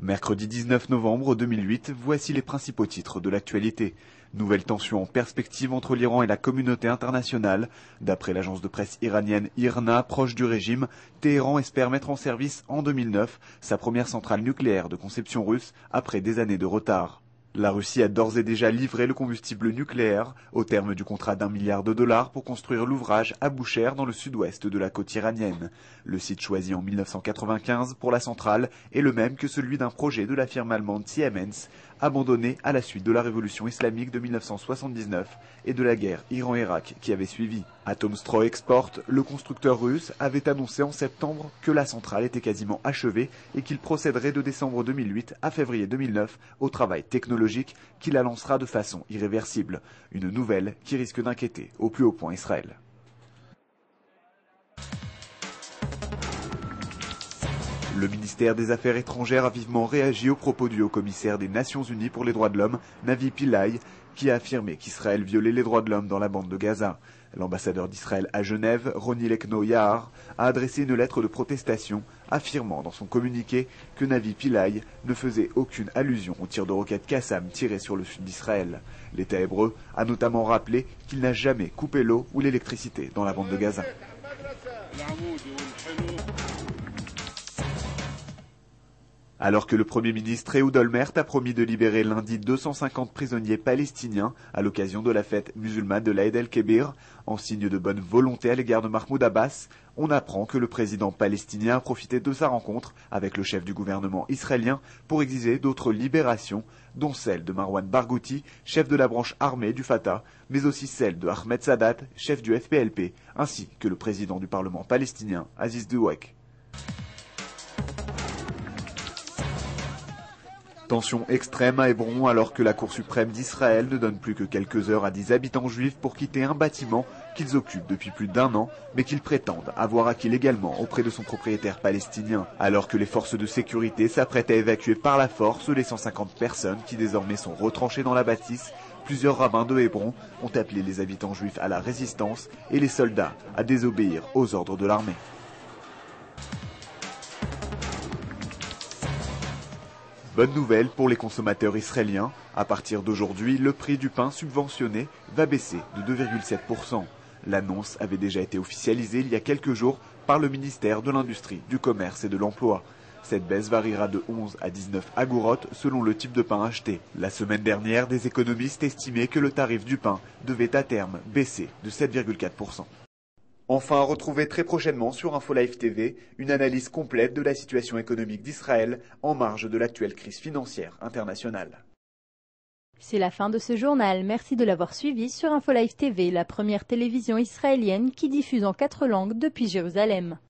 Mercredi 19 novembre 2008, voici les principaux titres de l'actualité. Nouvelle tension en perspective entre l'Iran et la communauté internationale. D'après l'agence de presse iranienne IRNA, proche du régime, Téhéran espère mettre en service en 2009 sa première centrale nucléaire de conception russe après des années de retard. La Russie a d'ores et déjà livré le combustible nucléaire au terme du contrat d'1 milliard de dollars pour construire l'ouvrage à Boucher dans le sud-ouest de la côte iranienne. Le site choisi en 1995 pour la centrale est le même que celui d'un projet de la firme allemande Siemens, abandonné à la suite de la révolution islamique de 1979 et de la guerre Iran-Irak qui avait suivi. Atomstroy Export, le constructeur russe, avait annoncé en septembre que la centrale était quasiment achevée et qu'il procéderait de décembre 2008 à février 2009 au travail technologique qui la lancera de façon irréversible. Une nouvelle qui risque d'inquiéter au plus haut point Israël. Le ministère des Affaires étrangères a vivement réagi aux propos du haut-commissaire des Nations Unies pour les droits de l'homme, Navi Pillay, qui a affirmé qu'Israël violait les droits de l'homme dans la bande de Gaza. L'ambassadeur d'Israël à Genève, Roni Lekno-Yahar, a adressé une lettre de protestation, affirmant dans son communiqué que Navi Pillay ne faisait aucune allusion au tir de roquettes Qassam tiré sur le sud d'Israël. L'État hébreu a notamment rappelé qu'il n'a jamais coupé l'eau ou l'électricité dans la bande de Gaza. Alors que le Premier ministre Ehud Olmert a promis de libérer lundi 250 prisonniers palestiniens à l'occasion de la fête musulmane de l'Aïd el-Kébir, en signe de bonne volonté à l'égard de Mahmoud Abbas, on apprend que le président palestinien a profité de sa rencontre avec le chef du gouvernement israélien pour exiger d'autres libérations, dont celle de Marwan Barghouti, chef de la branche armée du Fatah, mais aussi celle de Ahmed Sadat, chef du FPLP, ainsi que le président du Parlement palestinien, Aziz Douek. Tension extrême à Hébron alors que la Cour suprême d'Israël ne donne plus que quelques heures à 10 habitants juifs pour quitter un bâtiment qu'ils occupent depuis plus d'1 an, mais qu'ils prétendent avoir acquis légalement auprès de son propriétaire palestinien. Alors que les forces de sécurité s'apprêtent à évacuer par la force les 150 personnes qui désormais sont retranchées dans la bâtisse, plusieurs rabbins de Hébron ont appelé les habitants juifs à la résistance et les soldats à désobéir aux ordres de l'armée. Bonne nouvelle pour les consommateurs israéliens, à partir d'aujourd'hui, le prix du pain subventionné va baisser de 2,7%. L'annonce avait déjà été officialisée il y a quelques jours par le ministère de l'Industrie, du Commerce et de l'Emploi. Cette baisse variera de 11 à 19 agourotes selon le type de pain acheté. La semaine dernière, des économistes estimaient que le tarif du pain devait à terme baisser de 7,4%. Enfin, retrouvez très prochainement sur InfoLive TV une analyse complète de la situation économique d'Israël en marge de l'actuelle crise financière internationale. C'est la fin de ce journal. Merci de l'avoir suivi sur InfoLive TV, la première télévision israélienne qui diffuse en 4 langues depuis Jérusalem.